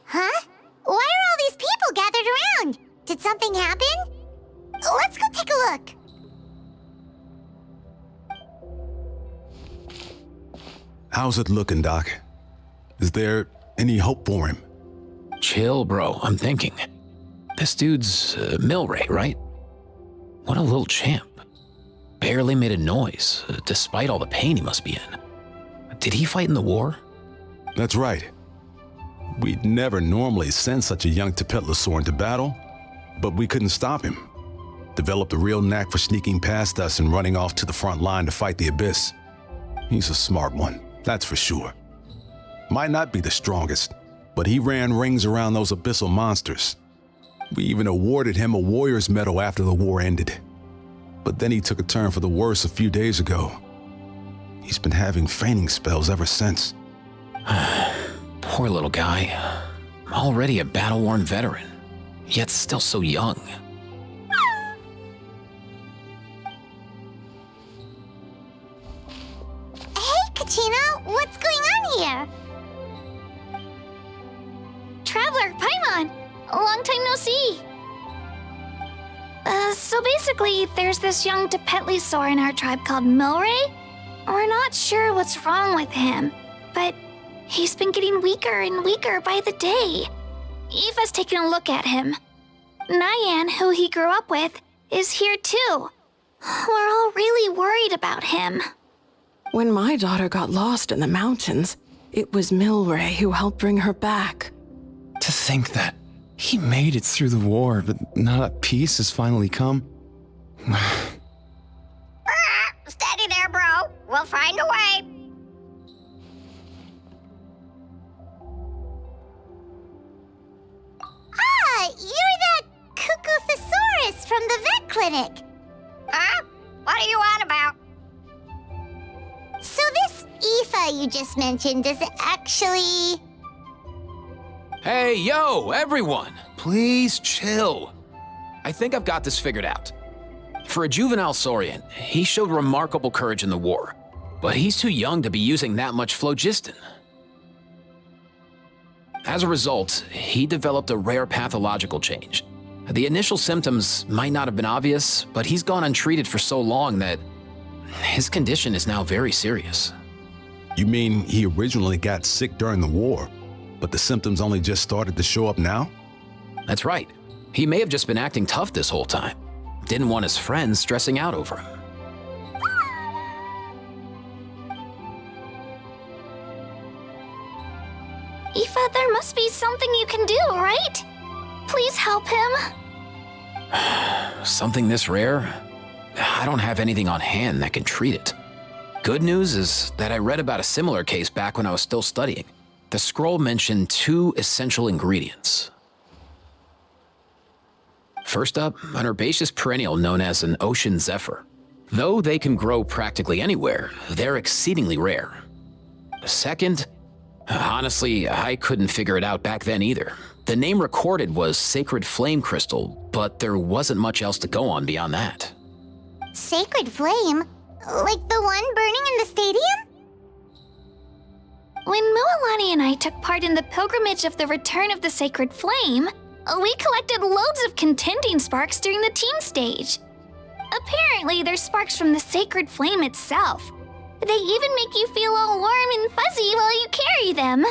Huh? Why are all these people gathered around? Did something happen? Let's go take a look. How's it looking, Doc? Is there any hope for him? Chill, bro. I'm thinking. This dude's Milray, right? What a little champ. Barely made a noise, despite all the pain he must be in. Did he fight in the war? That's right. We'd never normally send such a young Tepetlosaur into battle, but we couldn't stop him. Developed a real knack for sneaking past us and running off to the front line to fight the Abyss. He's a smart one, that's for sure. Might not be the strongest, but he ran rings around those abyssal monsters. We even awarded him a Warrior's Medal after the war ended. But then he took a turn for the worse a few days ago. He's been having fainting spells ever since. Poor little guy. Already a battle-worn veteran, yet still so young. Hey, Kachina, what's going on here? Traveler, Paimon, long time no see. So basically, there's this young Tepetlosaur in our tribe called Milray. We're not sure what's wrong with him, but he's been getting weaker and weaker by the day. Eva's taking a look at him. Nyan, who he grew up with, is here too. We're all really worried about him. When my daughter got lost in the mountains, it was Milray who helped bring her back. To think that he made it through the war, but now that peace has finally come. Steady there, bro. We'll find a way. Ah, you're that Cuckoo-thesaurus from the vet clinic. Huh? What are you on about? So this Aoife you just mentioned, does it actually... Hey, yo, everyone! Please chill. I think I've got this figured out. For a juvenile Saurian, he showed remarkable courage in the war, but he's too young to be using that much phlogiston. As a result, he developed a rare pathological change. The initial symptoms might not have been obvious, but he's gone untreated for so long that his condition is now very serious. You mean he originally got sick during the war, but the symptoms only just started to show up now? That's right. He may have just been acting tough this whole time. Didn't want his friends stressing out over him. Aoife, there must be something you can do, right? Please help him. Something this rare? I don't have anything on hand that can treat it. Good news is that I read about a similar case back when I was still studying. The scroll mentioned 2 essential ingredients. First up, an herbaceous perennial known as an ocean zephyr. Though they can grow practically anywhere, they're exceedingly rare. Second, honestly, I couldn't figure it out back then either. The name recorded was Sacred Flame Crystal, but there wasn't much else to go on beyond that. Sacred Flame? Like the one burning in the stadium? When Mualani and I took part in the pilgrimage of the Return of the Sacred Flame, we collected loads of contending sparks during the team stage. Apparently, they're sparks from the Sacred Flame itself. They even make you feel all warm and fuzzy while you carry them.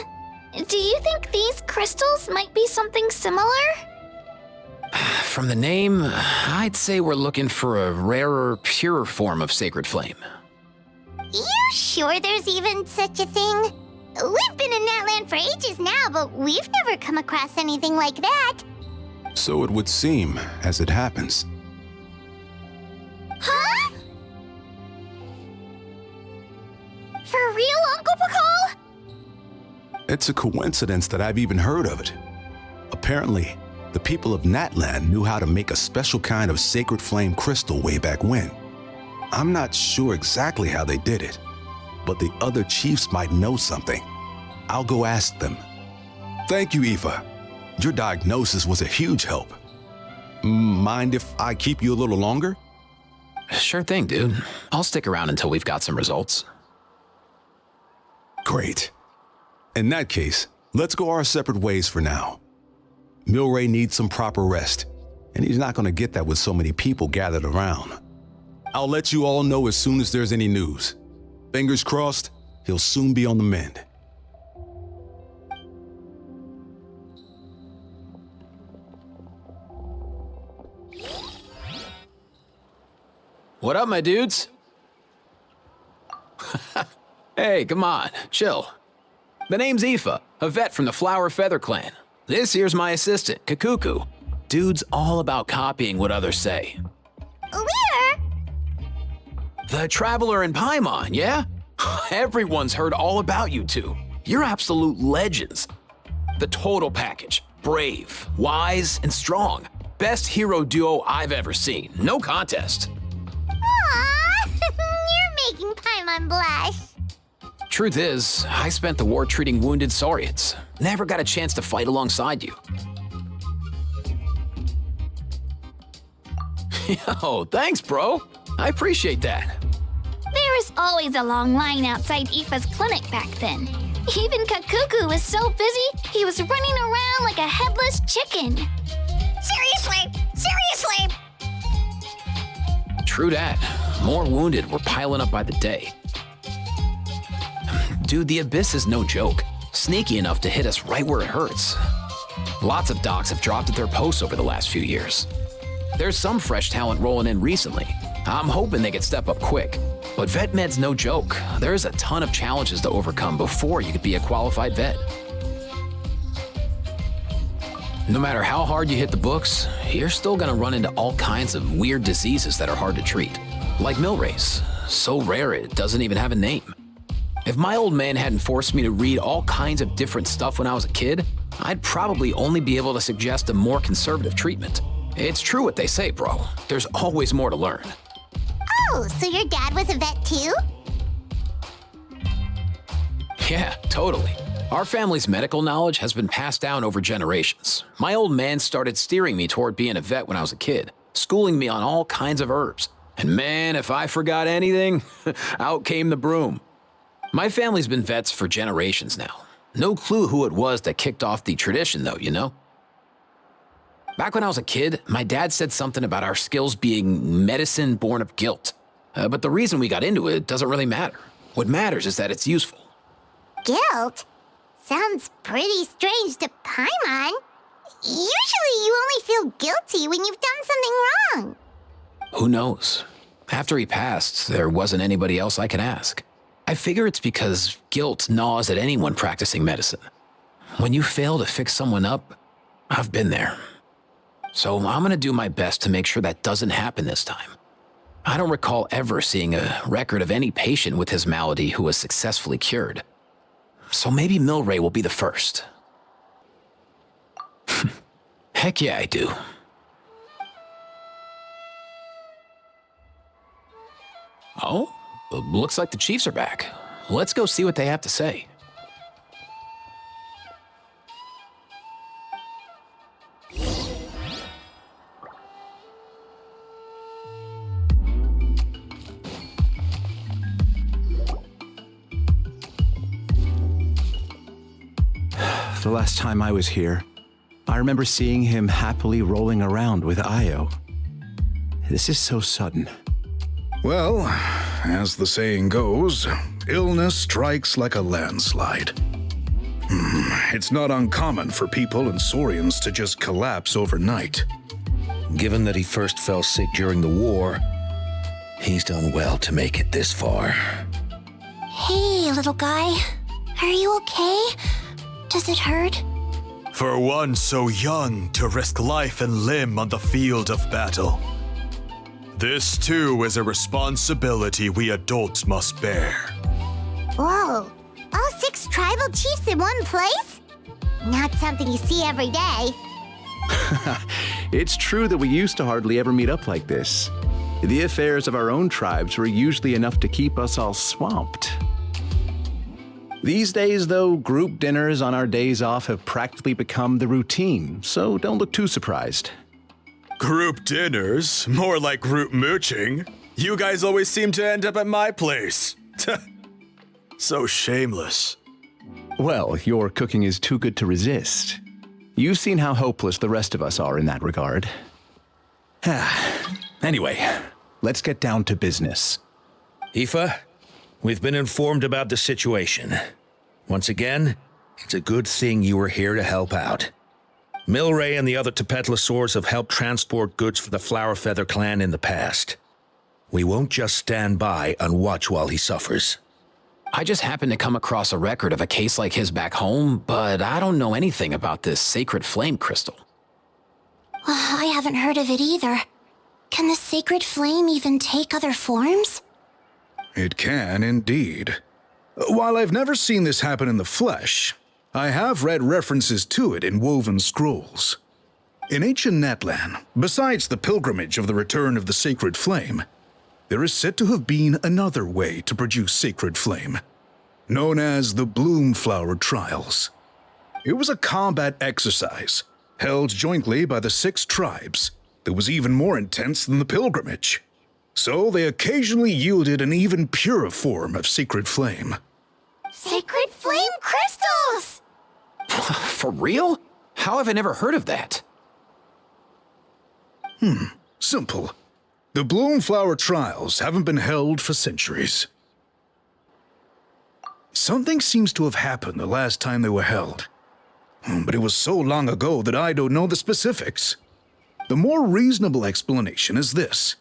Do you think these crystals might be something similar? From the name, I'd say we're looking for a rarer, purer form of Sacred Flame. You sure there's even such a thing? We've been in that land for ages now, but we've never come across anything like that. So it would seem, as it happens. Huh? For real, Uncle Pakal? It's a coincidence that I've even heard of it. Apparently, the people of Natland knew how to make a special kind of sacred flame crystal way back when. I'm not sure exactly how they did it, but the other chiefs might know something. I'll go ask them. Thank you, Aoife. Your diagnosis was a huge help. Mind if I keep you a little longer? Sure thing, dude. I'll stick around until we've got some results. Great. In that case, let's go our separate ways for now. Milray needs some proper rest, and he's not going to get that with so many people gathered around. I'll let you all know as soon as there's any news. Fingers crossed, he'll soon be on the mend. What up, my dudes? Hey, come on, chill. The name's Aoife, a vet from the Flower Feather clan. This here's my assistant, Kakuku. Dude's all about copying what others say. Where? The Traveler in Paimon, yeah? Everyone's heard all about you two. You're absolute legends. The total package. Brave, wise, and strong. Best hero duo I've ever seen. No contest. Aww, you're making Paimon blush. Truth is, I spent the war treating wounded Saurians. Never got a chance to fight alongside you. Yo, thanks, bro. I appreciate that. There was always a long line outside Aoife's clinic back then. Even Kakuku was so busy, he was running around like a headless chicken. Seriously! Seriously! True that. More wounded were piling up by the day. Dude, the Abyss is no joke. Sneaky enough to hit us right where it hurts. Lots of docs have dropped at their posts over the last few years. There's some fresh talent rolling in recently. I'm hoping they could step up quick. But vet med's no joke. There's a ton of challenges to overcome before you could be a qualified vet. No matter how hard you hit the books, you're still gonna run into all kinds of weird diseases that are hard to treat. Like Milray's, so rare it doesn't even have a name. If my old man hadn't forced me to read all kinds of different stuff when I was a kid, I'd probably only be able to suggest a more conservative treatment. It's true what they say, bro. There's always more to learn. Oh, so your dad was a vet too? Yeah, totally. Our family's medical knowledge has been passed down over generations. My old man started steering me toward being a vet when I was a kid, schooling me on all kinds of herbs. And man, if I forgot anything, out came the broom. My family's been vets for generations now. No clue who it was that kicked off the tradition though, you know? Back when I was a kid, my dad said something about our skills being medicine born of guilt. But the reason we got into it doesn't really matter. What matters is that it's useful. Guilt? Sounds pretty strange to Paimon. Usually you only feel guilty when you've done something wrong. Who knows? After he passed, there wasn't anybody else I could ask. I figure it's because guilt gnaws at anyone practicing medicine. When you fail to fix someone up, I've been there. So I'm gonna do my best to make sure that doesn't happen this time. I don't recall ever seeing a record of any patient with his malady who was successfully cured. So maybe Milray will be the first. Heck yeah, I do. Oh, looks like the Chiefs are back. Let's go see what they have to say. The last time I was here, I remember seeing him happily rolling around with Io. This is so sudden. Well, as the saying goes, illness strikes like a landslide. It's not uncommon for people and Saurians to just collapse overnight. Given that he first fell sick during the war, he's done well to make it this far. Hey, little guy. Are you okay? Does it hurt? For one so young to risk life and limb on the field of battle. This too is a responsibility we adults must bear. Whoa, all 6 tribal chiefs in one place? Not something you see every day. It's true that we used to hardly ever meet up like this. The affairs of our own tribes were usually enough to keep us all swamped. These days, though, group dinners on our days off have practically become the routine, so don't look too surprised. Group dinners? More like group mooching. You guys always seem to end up at my place. So shameless. Well, your cooking is too good to resist. You've seen how hopeless the rest of us are in that regard. Anyway, let's get down to business. Aoife, we've been informed about the situation. Once again, it's a good thing you were here to help out. Milray and the other Tepetlosaurs have helped transport goods for the Flowerfeather clan in the past. We won't just stand by and watch while he suffers. I just happened to come across a record of a case like his back home, but I don't know anything about this sacred flame crystal. I haven't heard of it either. Can the sacred flame even take other forms? It can indeed. While I've never seen this happen in the flesh, I have read references to it in woven scrolls. In ancient Netland, besides the pilgrimage of the return of the sacred flame, there is said to have been another way to produce sacred flame, known as the Bloomflower Trials. It was a combat exercise held jointly by the 6 tribes that was even more intense than the pilgrimage, so they occasionally yielded an even purer form of sacred flame. Sacred flame crystals! For real? How have I never heard of that? Simple. The Bloomflower Trials haven't been held for centuries. Something seems to have happened the last time they were held. But it was so long ago that I don't know the specifics. The more reasonable explanation is this: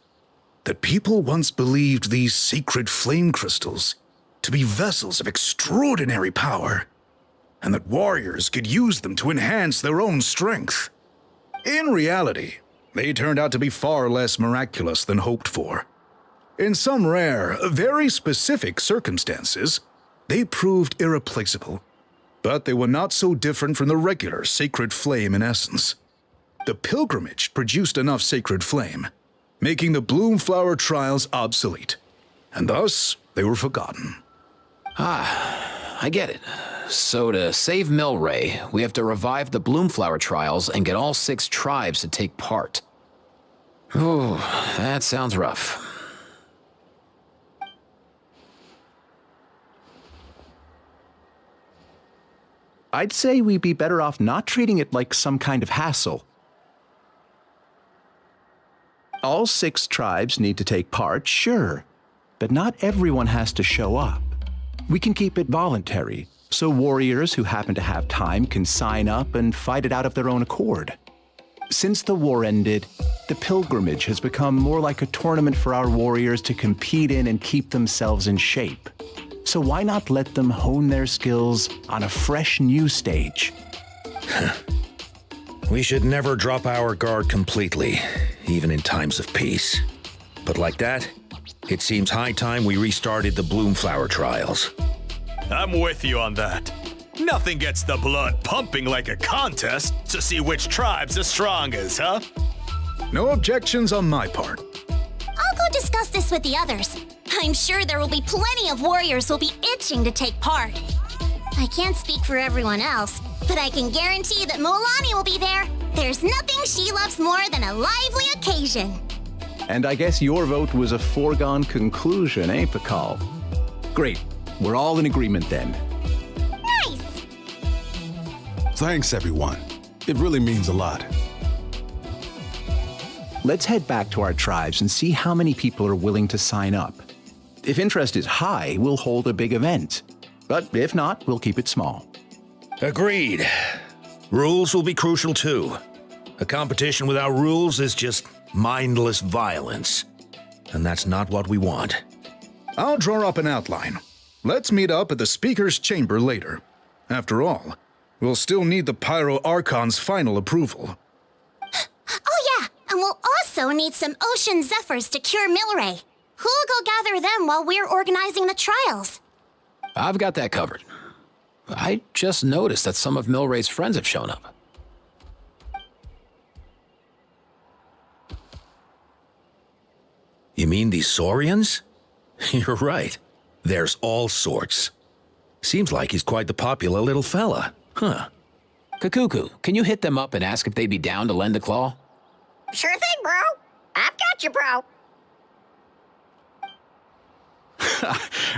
that people once believed these sacred flame crystals to be vessels of extraordinary power, and that warriors could use them to enhance their own strength. In reality, they turned out to be far less miraculous than hoped for. In some rare, very specific circumstances, they proved irreplaceable, but they were not so different from the regular sacred flame in essence. The pilgrimage produced enough sacred flame, making the Bloomflower Trials obsolete, and thus they were forgotten. I get it. So to save Milray, we have to revive the Bloomflower Trials and get all 6 tribes to take part. Ooh, that sounds rough. I'd say we'd be better off not treating it like some kind of hassle. All 6 tribes need to take part, sure, but not everyone has to show up. We can keep it voluntary, so warriors who happen to have time can sign up and fight it out of their own accord. Since the war ended, the pilgrimage has become more like a tournament for our warriors to compete in and keep themselves in shape. So why not let them hone their skills on a fresh new stage? We should never drop our guard completely, even in times of peace. But like that, it seems high time we restarted the Bloomflower Trials. I'm with you on that. Nothing gets the blood pumping like a contest to see which tribe's the strongest, huh? No objections on my part. I'll go discuss this with the others. I'm sure there will be plenty of warriors who'll be itching to take part. I can't speak for everyone else, but I can guarantee that Molani will be there. There's nothing she loves more than a lively occasion. And I guess your vote was a foregone conclusion, eh, Pakal? Great. We're all in agreement then. Nice! Thanks, everyone. It really means a lot. Let's head back to our tribes and see how many people are willing to sign up. If interest is high, we'll hold a big event. But if not, we'll keep it small. Agreed. Rules will be crucial too. A competition without rules is just mindless violence. And that's not what we want. I'll draw up an outline. Let's meet up at the Speaker's Chamber later. After all, we'll still need the Pyro Archon's final approval. Oh yeah, and we'll also need some Ocean Zephyrs to cure Milray. Who'll go gather them while we're organizing the trials? I've got that covered. I just noticed that some of Milray's friends have shown up. You mean these Saurians? You're right. There's all sorts. Seems like he's quite the popular little fella, huh? Kakuku, can you hit them up and ask if they'd be down to lend a claw? Sure thing, bro. I've got you, bro.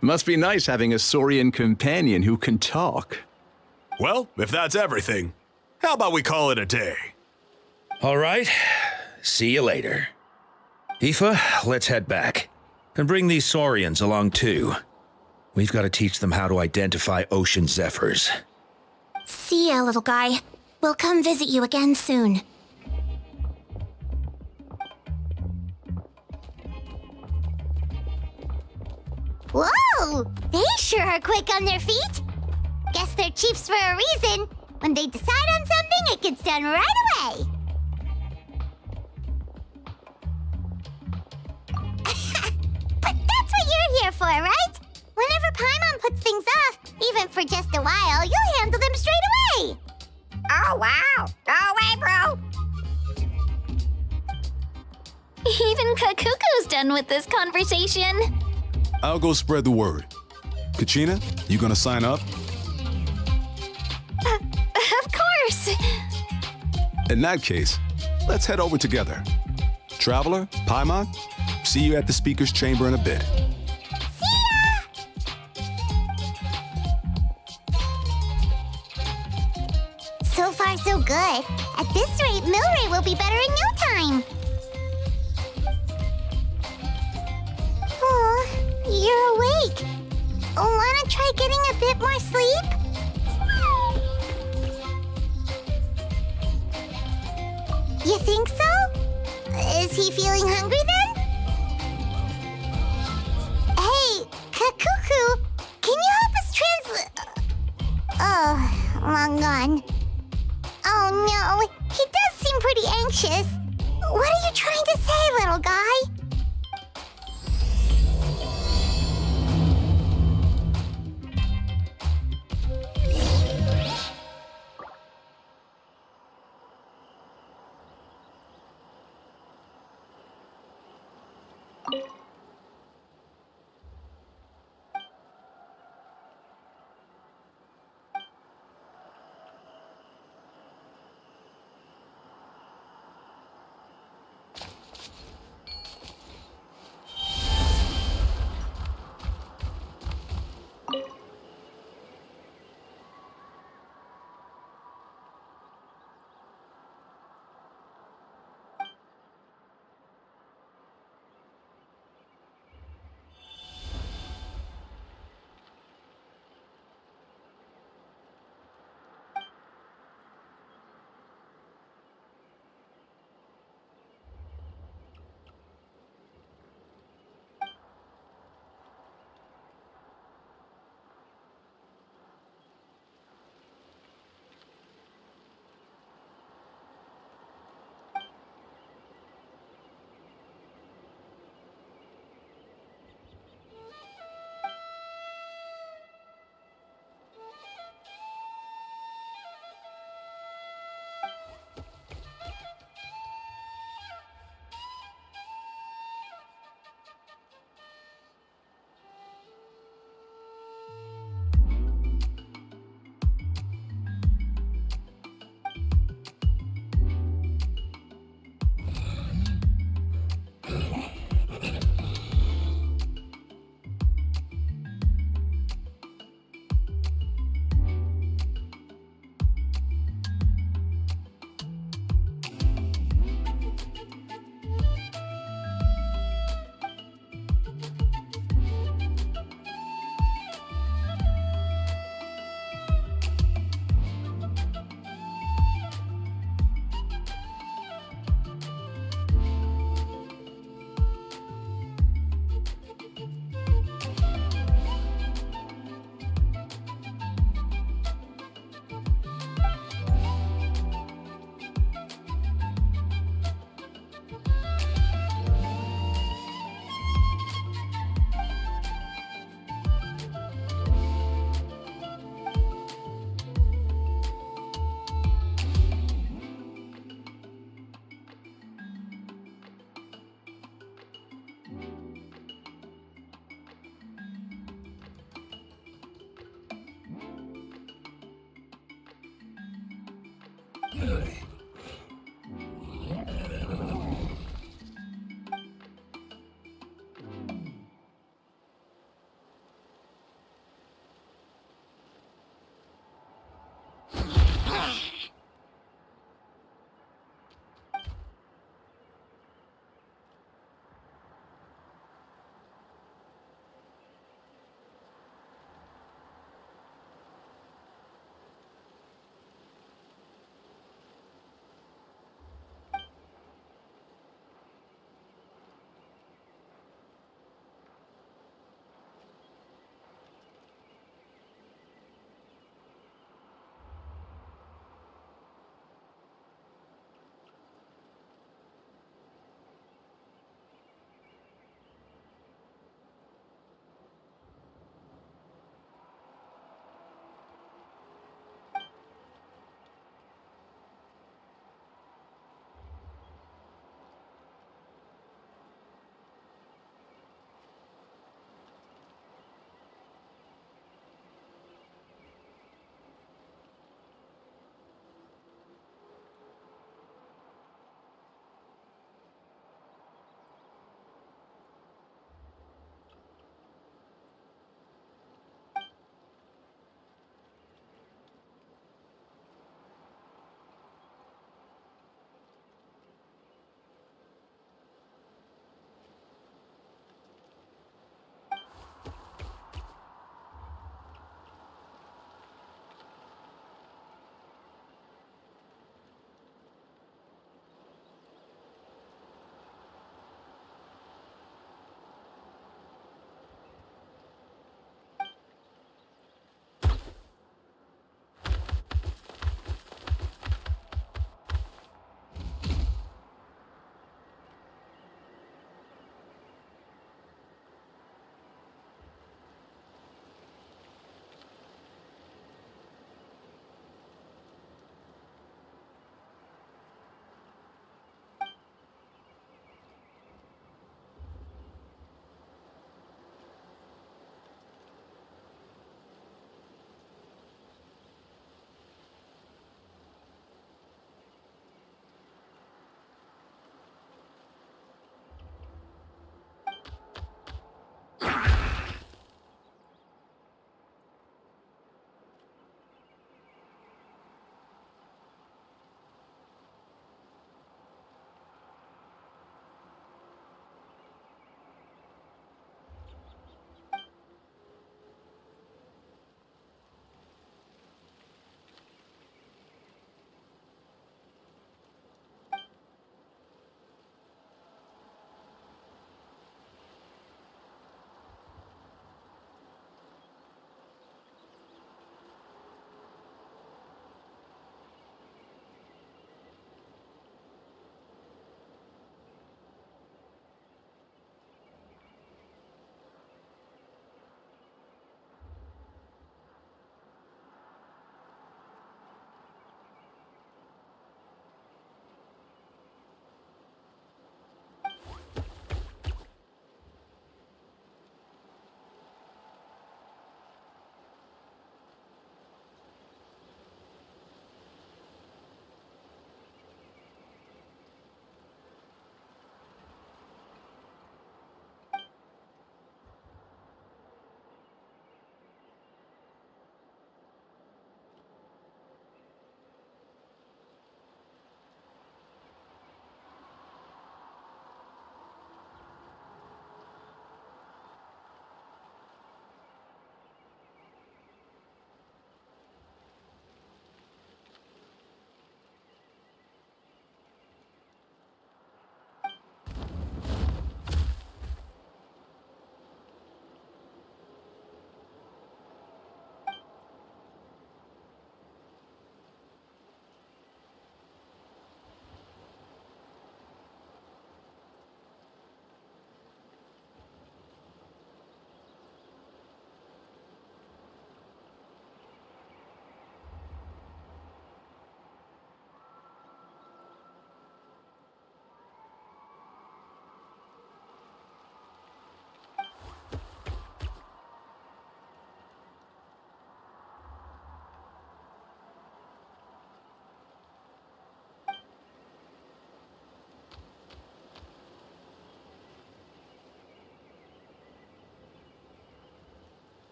Must be nice having a Saurian companion who can talk. Well, if that's everything, how about we call it a day? All right. See you later. Aoife, let's head back. And bring these Saurians along too. We've got to teach them how to identify ocean zephyrs. See ya, little guy. We'll come visit you again soon. Whoa! They sure are quick on their feet. Guess they're chiefs for a reason. When they decide on something, it gets done right away. But that's what you're here for, right? Whenever Paimon puts things off, even for just a while, you'll handle them straight away. Oh, wow. Go away, bro. Even Kakuku's done with this conversation. I'll go spread the word. Kachina, you gonna sign up? Of course. In that case, let's head over together. Traveler, Paimon, see you at the speaker's chamber in a bit. So far, so good. At this rate, Milray will be better in no time. Oh, you're awake. Wanna try getting a bit more sleep? You think so? Is he feeling hungry then? Hey, Kakuku, can you help us Oh, long gone. Oh no, he does seem pretty anxious. What are you trying to say, little guy?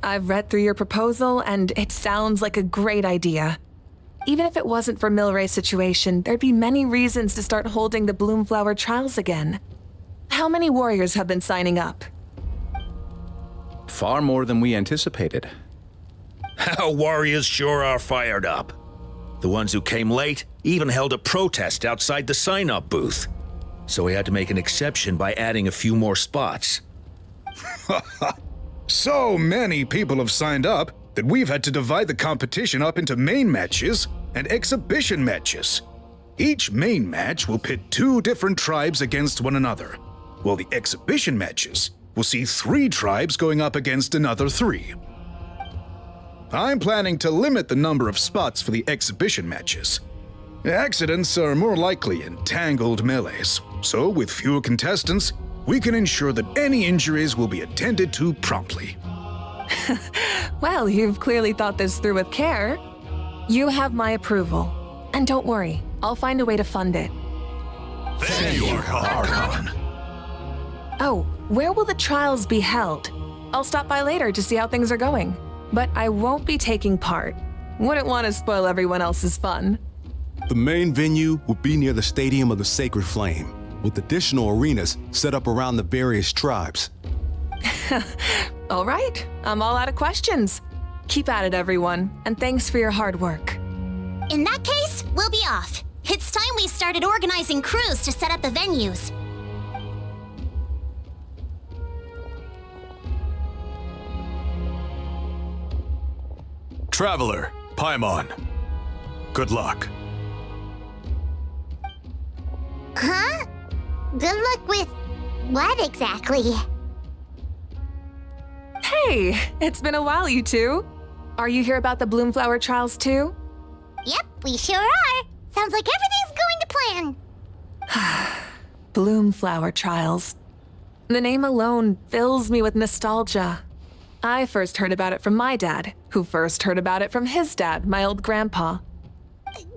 I've read through your proposal, and it sounds like a great idea. Even if it wasn't for Milray's situation, there'd be many reasons to start holding the Bloomflower trials again. How many warriors have been signing up? Far more than we anticipated. Our warriors sure are fired up. The ones who came late even held a protest outside the sign-up booth. So we had to make an exception by adding a few more spots. So many people have signed up that we've had to divide the competition up into main matches and exhibition matches. Each main match will pit 2 different tribes against one another, while the exhibition matches will see 3 tribes going up against another 3. I'm planning to limit the number of spots for the exhibition matches. Accidents are more likely in tangled melees, so with fewer contestants, we can ensure that any injuries will be attended to promptly. Well, you've clearly thought this through with care. You have my approval. And don't worry, I'll find a way to fund it. Thank you, Archon. Oh, where will the trials be held? I'll stop by later to see how things are going. But I won't be taking part. Wouldn't want to spoil everyone else's fun. The main venue will be near the Stadium of the Sacred Flame, with additional arenas set up around the various tribes. All right, I'm all out of questions. Keep at it, everyone, and thanks for your hard work. In that case, we'll be off. It's time we started organizing crews to set up the venues. Traveler, Paimon. Good luck. Huh? Good luck with what exactly? Hey, it's been a while, you two. Are you here about the Bloomflower trials too? Yep, we sure are. Sounds like everything's going to plan. Bloomflower trials. The name alone fills me with nostalgia. I first heard about it from my dad, who first heard about it from his dad, my old grandpa.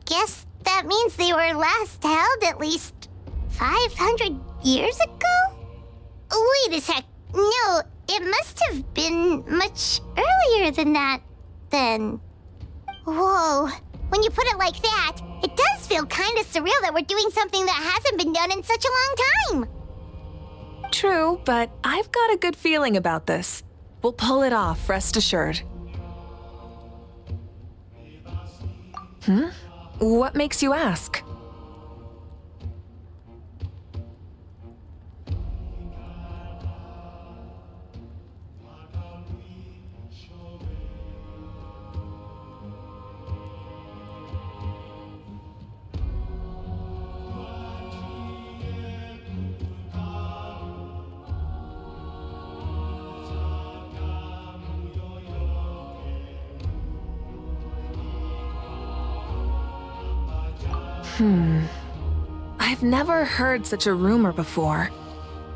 Guess that means they were last held at least 500 years ago? Wait a sec. No, it must have been much earlier than that, then. Whoa. When you put it like that, it does feel kind of surreal that we're doing something that hasn't been done in such a long time. True, but I've got a good feeling about this. We'll pull it off, rest assured. What makes you ask? I've never heard such a rumor before.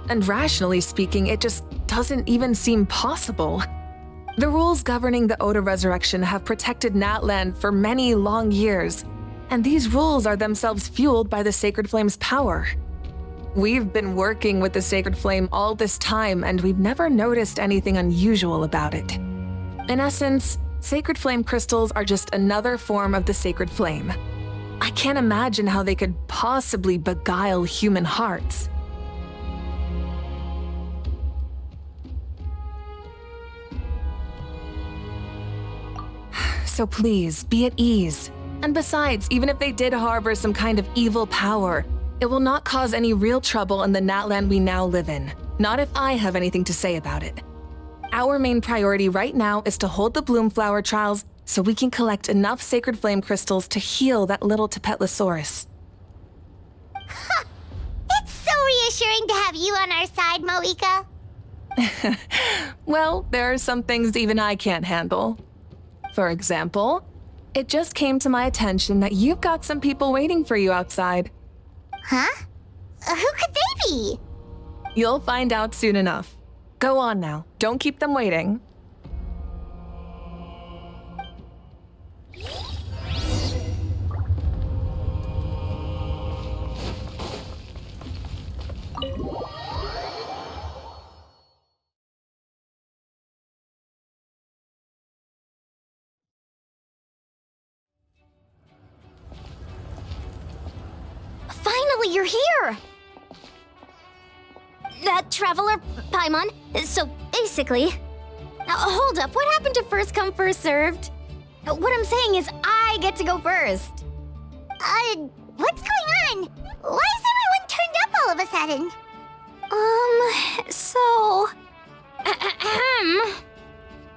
And rationally speaking, it just doesn't even seem possible. The rules governing the Oda resurrection have protected Natland for many long years, and these rules are themselves fueled by the Sacred Flame's power. We've been working with the Sacred Flame all this time, and we've never noticed anything unusual about it. In essence, Sacred Flame crystals are just another form of the Sacred Flame. I can't imagine how they could possibly beguile human hearts. So please, be at ease. And besides, even if they did harbor some kind of evil power, it will not cause any real trouble in the Natland we now live in. Not if I have anything to say about it. Our main priority right now is to hold the Bloomflower trials so we can collect enough Sacred Flame crystals to heal that little Tepetlosaurus. It's so reassuring to have you on our side, Moika. Well, there are some things even I can't handle. For example, it just came to my attention that you've got some people waiting for you outside. Huh? Who could they be? You'll find out soon enough. Go on now, don't keep them waiting. you're here! Traveler, Paimon, so basically... hold up, what happened to first come, first served? What I'm saying is I get to go first. What's going on? Why is everyone turned up all of a sudden?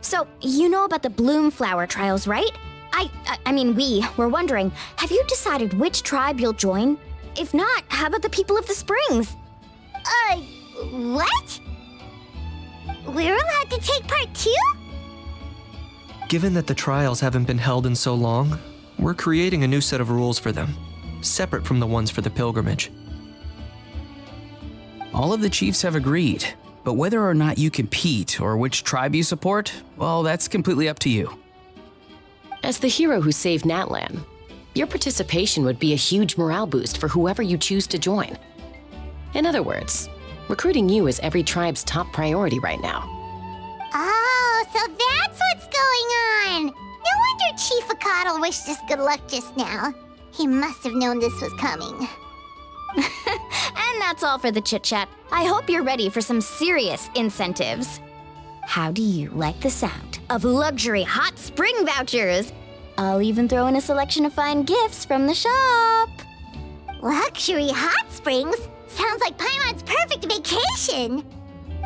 So, you know about the bloom flower trials, right? I mean, we were wondering, have you decided which tribe you'll join? If not, how about the people of the springs? What? We're allowed to take part too? Given that the trials haven't been held in so long, we're creating a new set of rules for them, separate from the ones for the pilgrimage. All of the chiefs have agreed, but whether or not you compete or which tribe you support, well, that's completely up to you. As the hero who saved Natlan, your participation would be a huge morale boost for whoever you choose to join. In other words, recruiting you is every tribe's top priority right now. Oh, so that's what's going on! No wonder Chief Akatl wished us good luck just now. He must have known this was coming. And that's all for the chit-chat. I hope you're ready for some serious incentives. How do you like the sound of luxury hot spring vouchers? I'll even throw in a selection of fine gifts from the shop. Luxury hot springs? Sounds like Paimon's perfect vacation.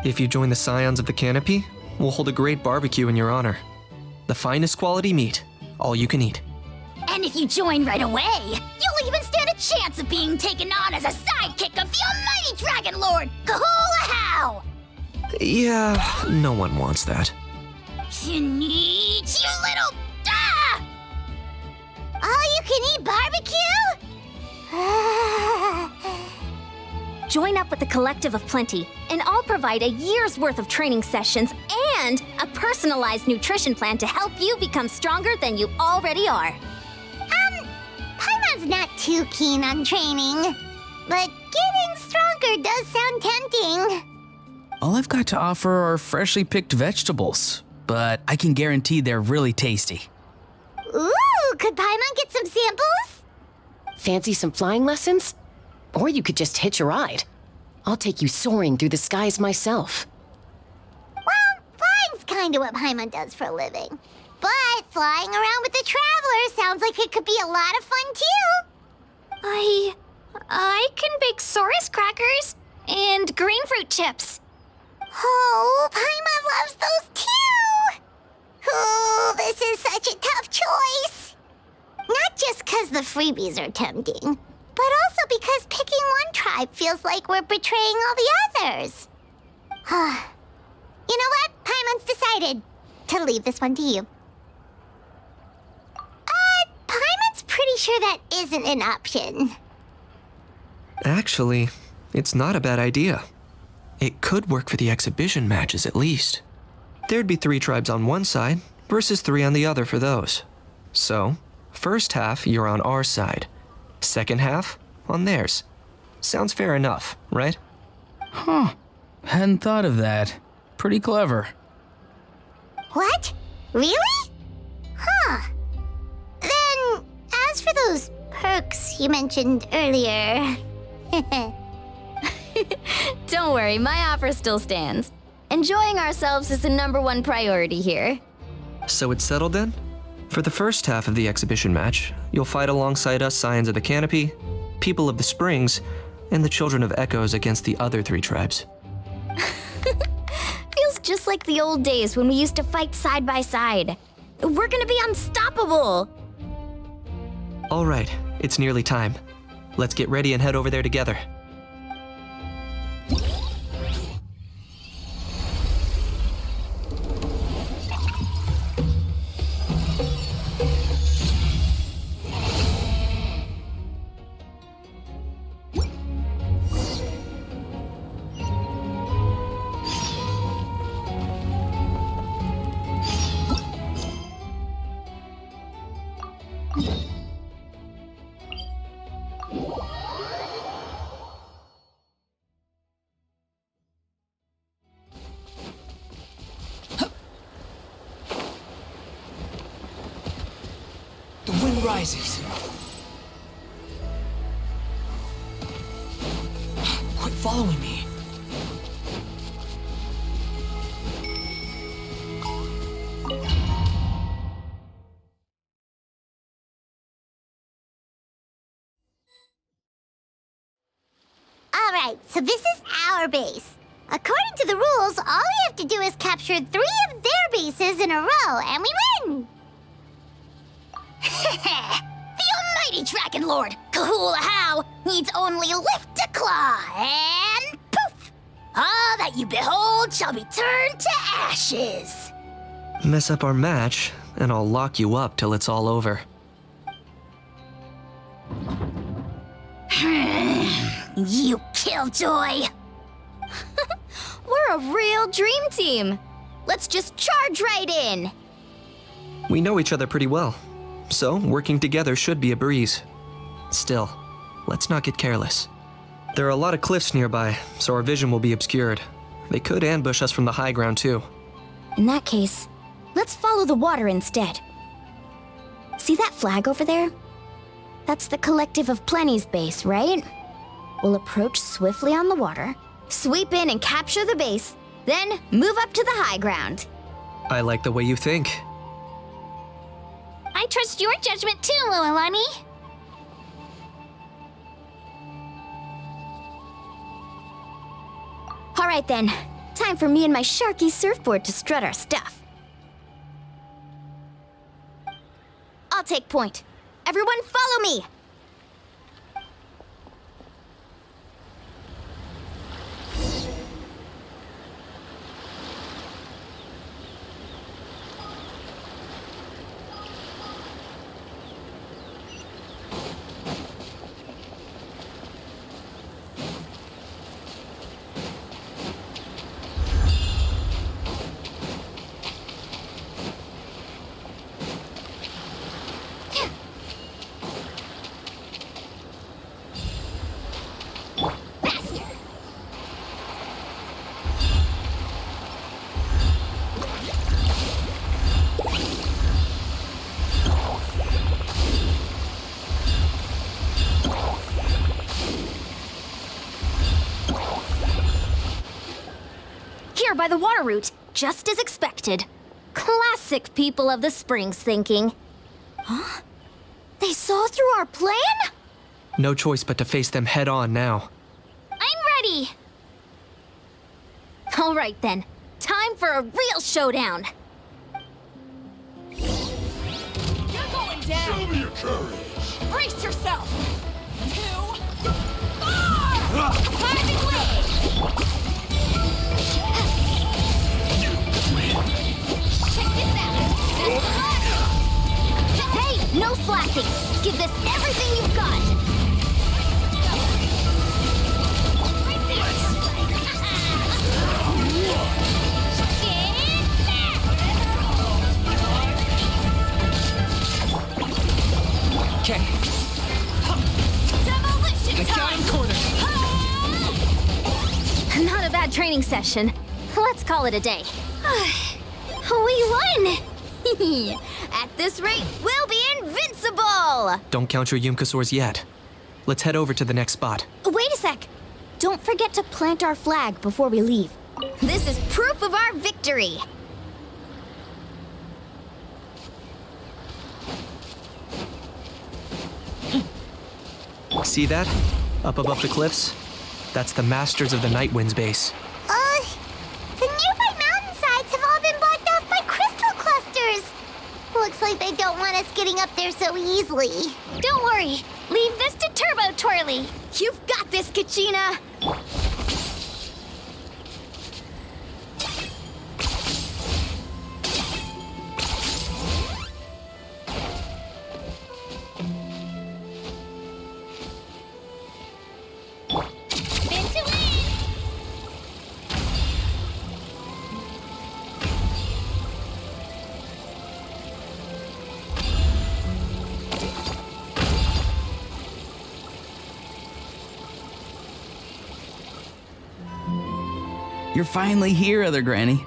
If you join the Scions of the Canopy, we'll hold a great barbecue in your honor. The finest quality meat, all you can eat. And if you join right away, you'll even stand a chance of being taken on as a sidekick of the almighty Dragon Lord, Kahula! Yeah, no one wants that. You little... All-you-can-eat barbecue? Join up with the Collective of Plenty, and I'll provide a year's worth of training sessions and a personalized nutrition plan to help you become stronger than you already are. Paimon's not too keen on training, but getting stronger does sound tempting. All I've got to offer are freshly picked vegetables, but I can guarantee they're really tasty. Ooh, could Paimon get some samples? Fancy some flying lessons? Or you could just hitch a ride. I'll take you soaring through the skies myself. Well, flying's kinda what Paimon does for a living. But flying around with the Traveler sounds like it could be a lot of fun too. I can bake Saurus crackers and green fruit chips. Oh, Paimon loves those too! Oh, this is such a tough choice. Not just because the freebies are tempting, but also because picking one tribe feels like we're betraying all the others. You know what? Paimon's decided to leave this one to you. Paimon's pretty sure that isn't an option. Actually, it's not a bad idea. It could work for the exhibition matches at least. There'd be 3 tribes on one side versus 3 on the other for those. So, first half you're on our side, second half on theirs. Sounds fair enough, right? Huh. Hadn't thought of that. Pretty clever. What? Really? Huh. Then, as for those perks you mentioned earlier... Don't worry, my offer still stands. Enjoying ourselves is the #1 priority here. So it's settled then? For the first half of the exhibition match, you'll fight alongside us Scions of the Canopy, People of the Springs, and the Children of Echoes against the other 3 tribes. Feels just like the old days when we used to fight side by side. We're gonna be unstoppable! All right, it's nearly time. Let's get ready and head over there together. The wind rises. following me. Alright, so this is our base. According to the rules, all we have to do is capture 3 of their bases in a row, and we win! The almighty Dragon Lord, Kahula How, needs only lift a claw, and poof! All that you behold shall be turned to ashes. Mess up our match, and I'll lock you up till it's all over. You killjoy! We're a real dream team. Let's just charge right in. We know each other pretty well, so working together should be a breeze. Still, let's not get careless. There are a lot of cliffs nearby, so our vision will be obscured. They could ambush us from the high ground too. In that case, let's follow the water instead. See that flag over there? That's the Collective of Plenty's base, right? We'll approach swiftly on the water, sweep in and capture the base, then move up to the high ground. I like the way you think. I trust your judgment too, Mualani. All right then, time for me and my Sharky surfboard to strut our stuff. I'll take point. Everyone follow me! By the water route, just as expected. Classic people of the Springs thinking. Huh? They saw through our plan? No choice but to face them head on now. I'm ready! All right then, time for a real showdown. You're going down! Show me your courage! Brace yourself! 2, 4! Timing legs! Hey, no slacking! Give this everything you've got! Okay. Demolition time! Not a bad training session. Let's call it a day. We won! At this rate, we'll be invincible! Don't count your Yumkasaurs yet. Let's head over to the next spot. Wait a sec. Don't forget to plant our flag before we leave. This is proof of our victory. See that? Up above the cliffs? That's the Masters of the Night Wind's base. The nearby mountainsides have all been blocked off by crystal clusters. Looks like they don't want us getting up there so easily. Don't worry. Leave this to Turbo Twirly. You've got this, Kachina. You're finally here, Other Granny.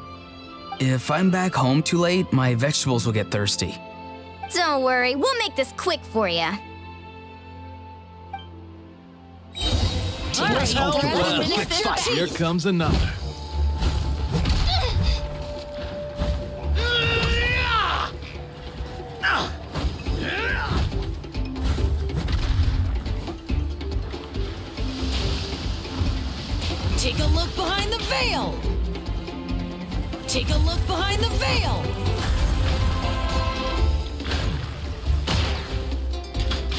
If I'm back home too late, my vegetables will get thirsty. Don't worry, we'll make this quick for you. Alright, Here comes another. Take a look behind the veil! Take a look behind the veil!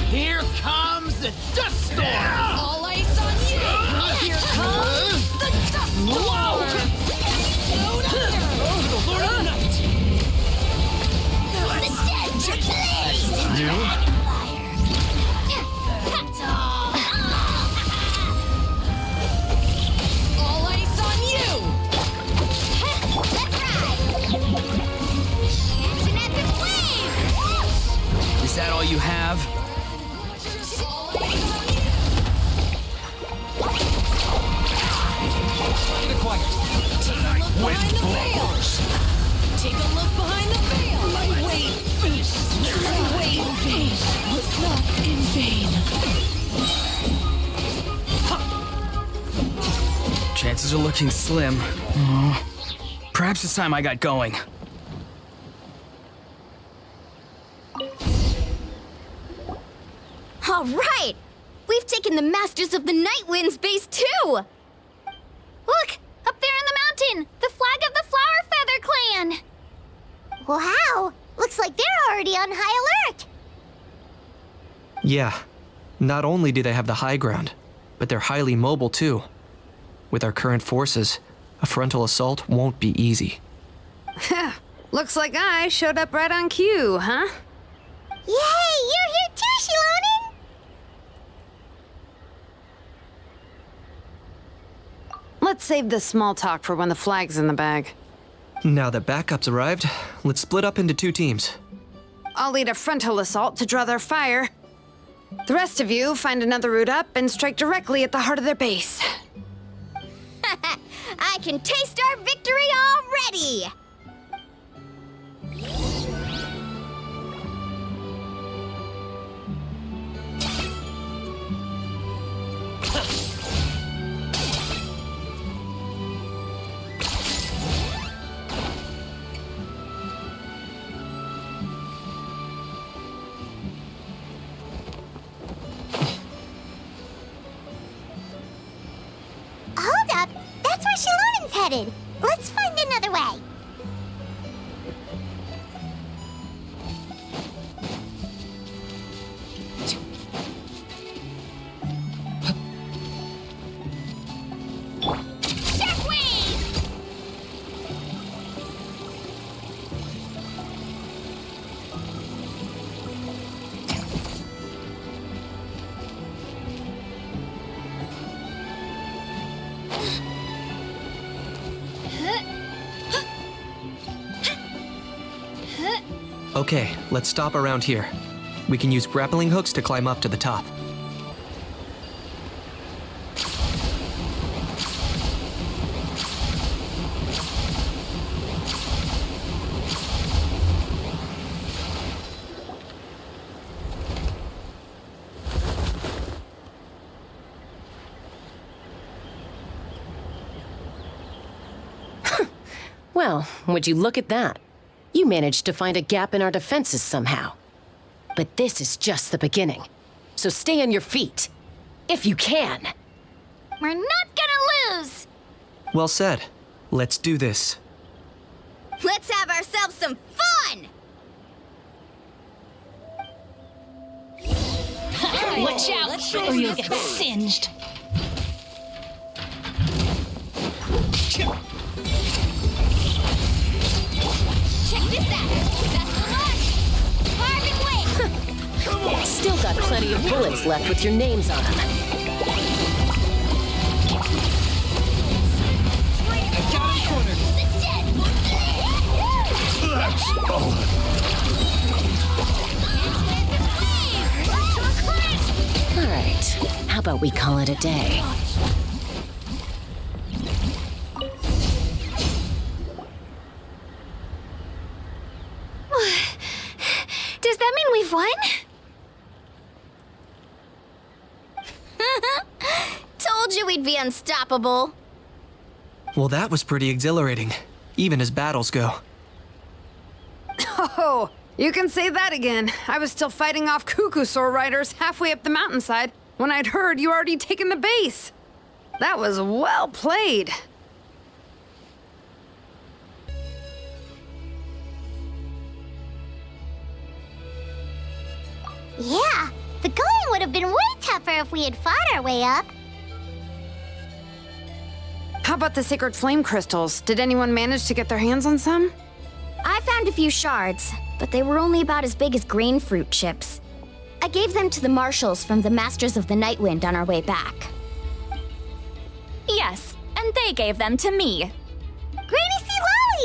Here comes the dust storm! All ice on you! Here comes the dust storm! Load under! The Lord of the Night! The dead to bleed! You? All ice on you! Let's ride! It's an epic wave! Is that all you have? Get quiet. Take a look behind the veil! Take a look behind the veil! My wait was not in vain. Chances are looking slim. Oh. Perhaps it's time I got going. All right! We've taken the Masters of the Night Wind's base too! Look! Up there in the mountain! The flag of the Flower Feather Clan! Wow! Looks like they're already on high alert! Yeah, not only do they have the high ground, but they're highly mobile too. With our current forces, a frontal assault won't be easy. Looks like I showed up right on cue, huh? Yay! You're here too, Shilonen! Let's save this small talk for when the flag's in the bag. Now that backup's arrived, let's split up into 2 teams. I'll lead a frontal assault to draw their fire. The rest of you find another route up and strike directly at the heart of their base. I can taste our victory already! Hold up! That's where Shilonen's headed! Let's find another way! Okay, let's stop around here. We can use grappling hooks to climb up to the top. Well, would you look at that? You managed to find a gap in our defenses somehow. But this is just the beginning. So stay on your feet. If you can. We're not gonna lose! Well said. Let's do this. Let's have ourselves some fun! Watch out, or you'll get singed. Check this out! That's the launch! Harvard Wave! Come on! Still got plenty of bullets left with your names on them. All right, how about we call it a day? Does that mean we've won? Told you we'd be unstoppable. Well, that was pretty exhilarating, even as battles go. Oh, you can say that again. I was still fighting off Cuckoosaur riders halfway up the mountainside when I'd heard you already taken the base. That was well played. Yeah, the going would have been way tougher if we had fought our way up. How about the sacred flame crystals? Did anyone manage to get their hands on some? I found a few shards, but they were only about as big as grain fruit chips. I gave them to the marshals from the Masters of the Nightwind on our way back. Yes, and they gave them to me. Granny C.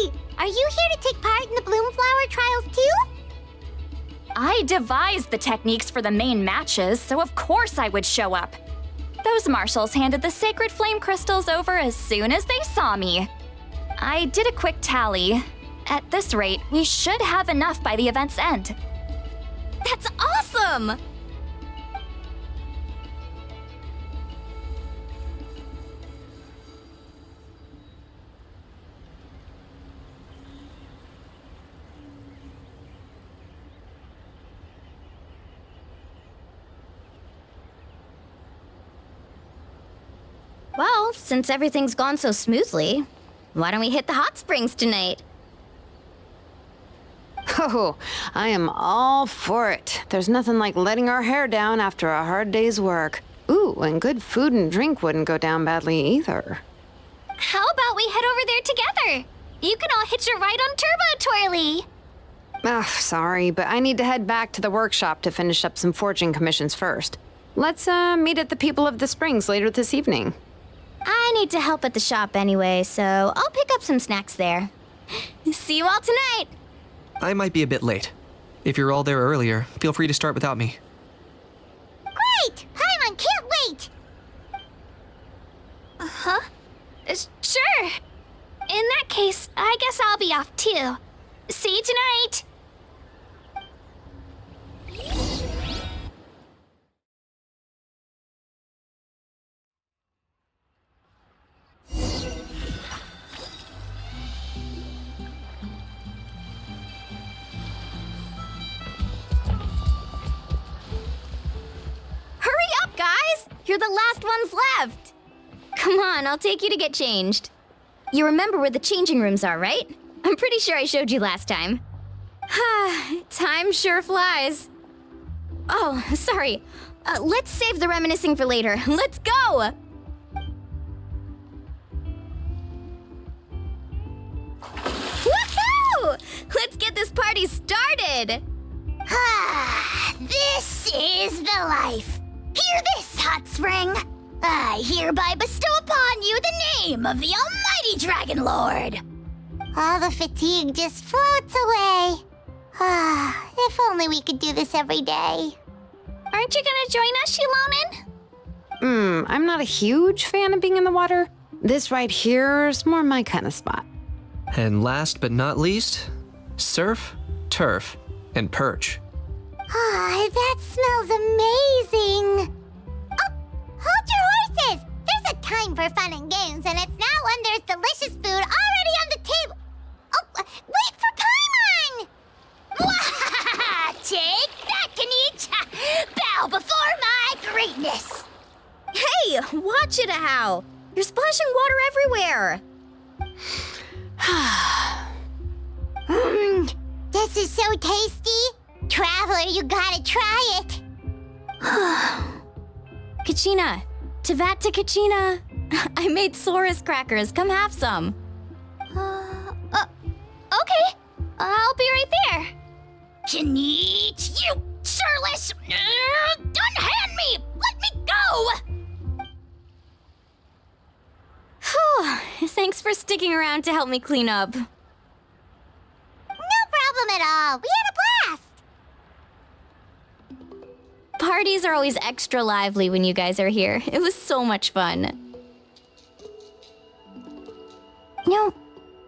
Lolly! Are you here to take part in the Bloomflower trials too? I devised the techniques for the main matches, so of course I would show up. Those marshals handed the sacred flame crystals over as soon as they saw me. I did a quick tally. At this rate, we should have enough by the event's end. That's awesome! Well, since everything's gone so smoothly, why don't we hit the hot springs tonight? Oh, I am all for it. There's nothing like letting our hair down after a hard day's work. Ooh, and good food and drink wouldn't go down badly either. How about we head over there together? You can all hitch a ride on Turbo Twirly. Ugh, sorry, but I need to head back to the workshop to finish up some forging commissions first. Let's meet at the People of the Springs later this evening. I need to help at the shop anyway, so I'll pick up some snacks there. See you all tonight! I might be a bit late. If you're all there earlier, feel free to start without me. Great! Paimon can't wait! Huh? Sure. In that case, I guess I'll be off too. See you tonight! You're the last ones left! Come on, I'll take you to get changed. You remember where the changing rooms are, right? I'm pretty sure I showed you last time. Time sure flies. Oh, sorry. Let's save the reminiscing for later. Let's go! Woohoo! Let's get this party started! This is the life. Hear this, Hot Spring. I hereby bestow upon you the name of the Almighty Dragon Lord. All the fatigue just floats away. If only we could do this every day. Aren't you gonna join us, Shilonen? I'm not a huge fan of being in the water. This right here is more my kind of spot. And last but not least, surf, turf, and perch. That smells amazing. Oh, hold your horses. There's a time for fun and games, and it's now when there's delicious food already on the table. Oh, wait for Paimon! Take that, Kanich! Bow before my greatness. Hey, watch it, How. You're splashing water everywhere. This is so tasty. Traveler, you gotta try it. Kachina, Tavat to Kachina. I made Sora's crackers. Come have some. Okay. I'll be right there. Kanich, you sureless! Unhand me! Let me go! Whew. Thanks for sticking around to help me clean up. No problem at all. We had a blast. Parties are always extra lively when you guys are here. It was so much fun.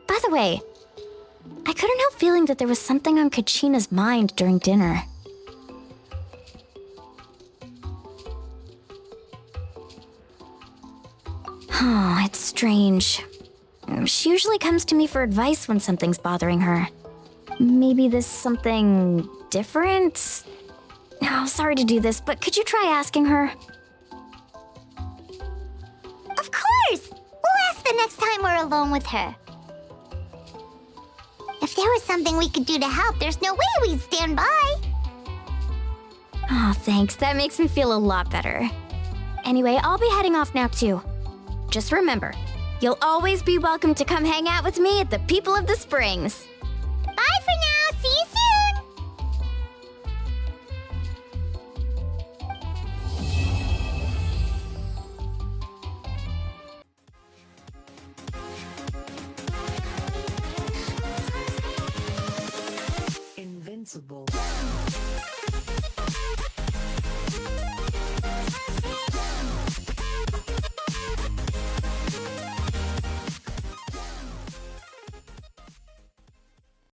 By the way, I couldn't help feeling that there was something on Kachina's mind during dinner. Oh, it's strange. She usually comes to me for advice when something's bothering her. Maybe this something different? Oh, sorry to do this, but could you try asking her? Of course! We'll ask the next time we're alone with her. If there was something we could do to help, there's no way we'd stand by. Oh, thanks. That makes me feel a lot better. Anyway, I'll be heading off now, too. Just remember, you'll always be welcome to come hang out with me at the People of the Springs. Bye for now. See you soon. Invincible.